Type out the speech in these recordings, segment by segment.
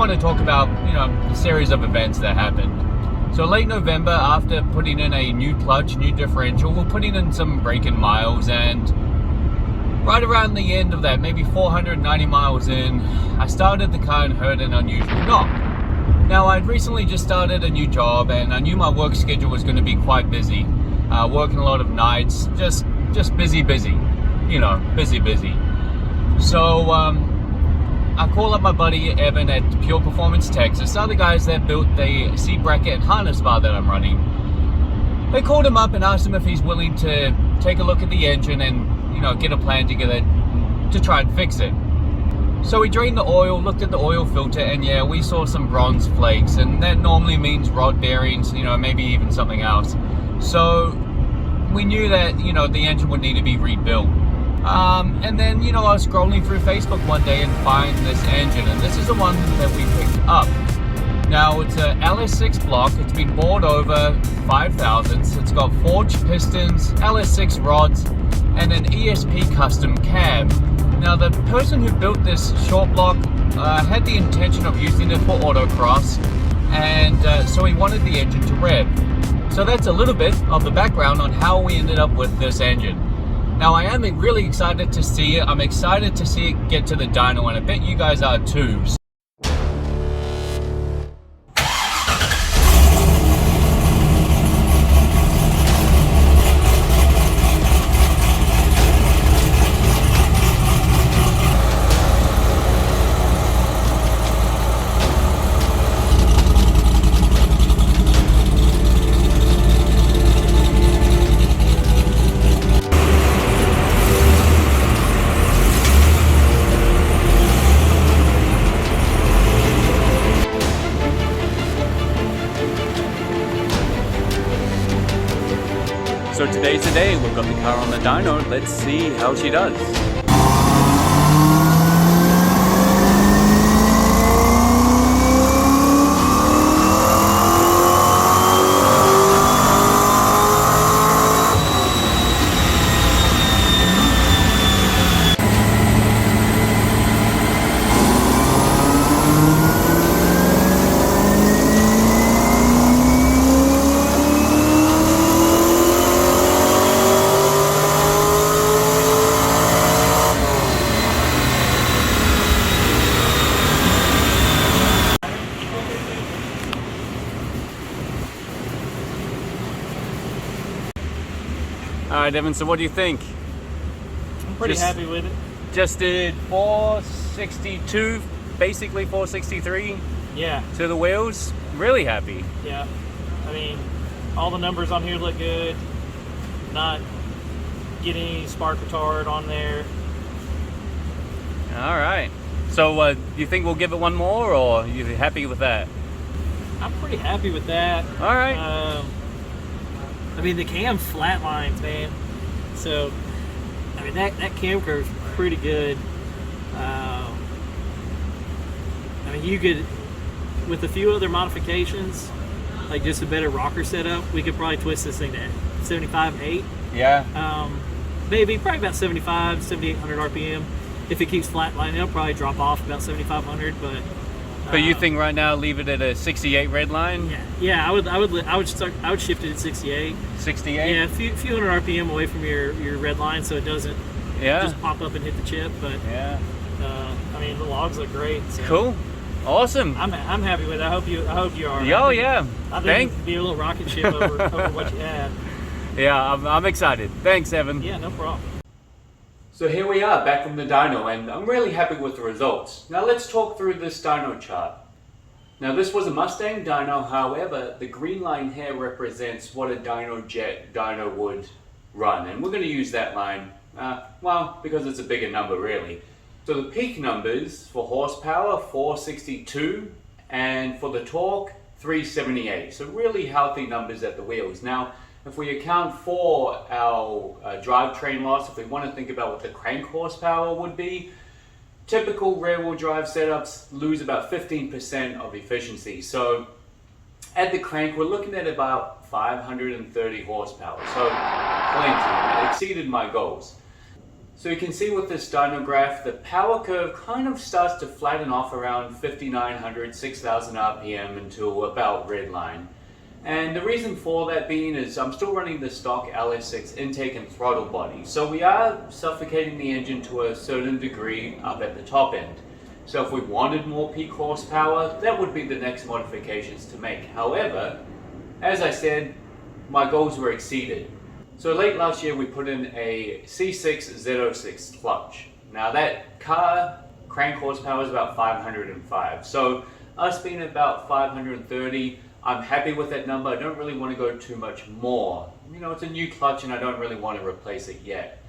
want to talk about, the series of events that happened. So late November, after putting in a new clutch, new differential, we're putting in some break-in miles, and right around the end of that, maybe 490 miles in, I started the car and heard an unusual knock. Now, I'd recently just started a new job, and I knew my work schedule was going to be quite busy. Working a lot of nights, just busy, busy. Busy. So, I called up my buddy Evan at Pure Performance Texas. They're the guys that built the seat bracket and harness bar that I'm running. I called him up and asked him if he's willing to take a look at the engine and, get a plan together to try and fix it. So we drained the oil, looked at the oil filter, and yeah, we saw some bronze flakes, and that normally means rod bearings, maybe even something else. So we knew that, the engine would need to be rebuilt. And then, I was scrolling through Facebook one day and find this engine, and this is the one that we picked up. Now, it's a LS6 block. It's been bored over 5 thousandths. It's got forged pistons, LS6 rods, and an ESP custom cab. Now, the person who built this short block had the intention of using it for autocross, and so he wanted the engine to rev. So that's a little bit of the background on how we ended up with this engine. Now, I am really excited to see it. I'm excited to see it get to the dyno, and I bet you guys are too. So today's the day. We've got the car on the dyno. Let's see how she does. Alright, Evan, so what do you think? I'm pretty happy with it. Just did 462, basically 463 to the wheels. Really happy. Yeah. I mean, all the numbers on here look good. Not getting any spark retard on there. Alright. So, do you think we'll give it one more, or are you happy with that? I'm pretty happy with that. Alright. I mean, the cam flatlines, man. So, I mean, that cam curve's pretty good. I mean, you could, with a few other modifications, like just a better rocker setup, we could probably twist this thing to 75.8. Yeah. Maybe probably about 7,800 RPM. If it keeps flatlining, it'll probably drop off about 7,500. But you think right now leave it at a 68 red line? Yeah. I would shift it at 68. 68. Yeah, a few hundred RPM away from your red line, so it doesn't just pop up and hit the chip. But yeah, I mean, the logs look great. So cool, awesome. I'm happy with it. I hope you are. Oh yeah. I think it'd be a little rocket ship over what you had. Yeah, I'm excited. Thanks, Evan. Yeah, no problem. So here we are back from the dyno, and I'm really happy with the results. Now let's talk through this dyno chart. Now this was a Mustang dyno, however, the green line here represents what a dyno jet dyno would run, and we're going to use that line, well, because it's a bigger number really. So the peak numbers for horsepower, 462, and for the torque, 378. So really healthy numbers at the wheels. Now, if we account for our drivetrain loss, if we want to think about what the crank horsepower would be, typical rear-wheel drive setups lose about 15% of efficiency. So at the crank, we're looking at about 530 horsepower. So plenty, and it exceeded my goals. So you can see with this dyno graph, the power curve kind of starts to flatten off around 5,900, 6,000 RPM until about redline. And the reason for that being is I'm still running the stock LS6 intake and throttle body. So we are suffocating the engine to a certain degree up at the top end. So if we wanted more peak horsepower, that would be the next modifications to make. However, as I said, my goals were exceeded. So late last year we put in a C5 Z06 clutch. Now that car crank horsepower is about 505. So us being about 530, I'm happy with that number. I don't really want to go too much more. You know, it's a new clutch and I don't really want to replace it yet.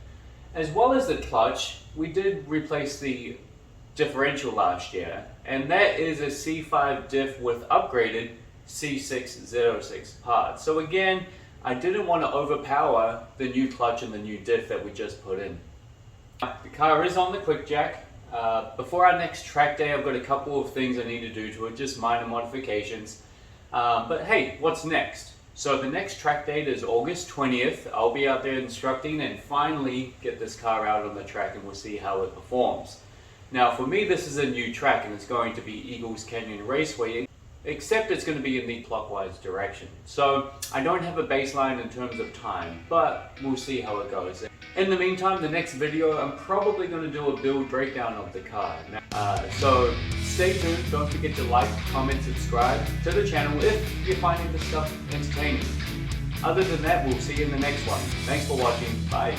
As well as the clutch, we did replace the differential last year, and that is a C5 diff with upgraded C5 Z06 parts. So again, I didn't want to overpower the new clutch and the new diff that we just put in. The car is on the quick jack. Before our next track day, I've got a couple of things I need to do to it, just minor modifications. But hey, what's next? So the next track date is August 20th. I'll be out there instructing and finally get this car out on the track and we'll see how it performs. Now for me, this is a new track and it's going to be Eagles Canyon Raceway, except it's going to be in the clockwise direction. So I don't have a baseline in terms of time, but we'll see how it goes. In the meantime, the next video, I'm probably going to do a build breakdown of the car. So stay tuned, don't forget to like, comment, subscribe to the channel if you're finding this stuff entertaining. Other than that, we'll see you in the next one. Thanks for watching, bye.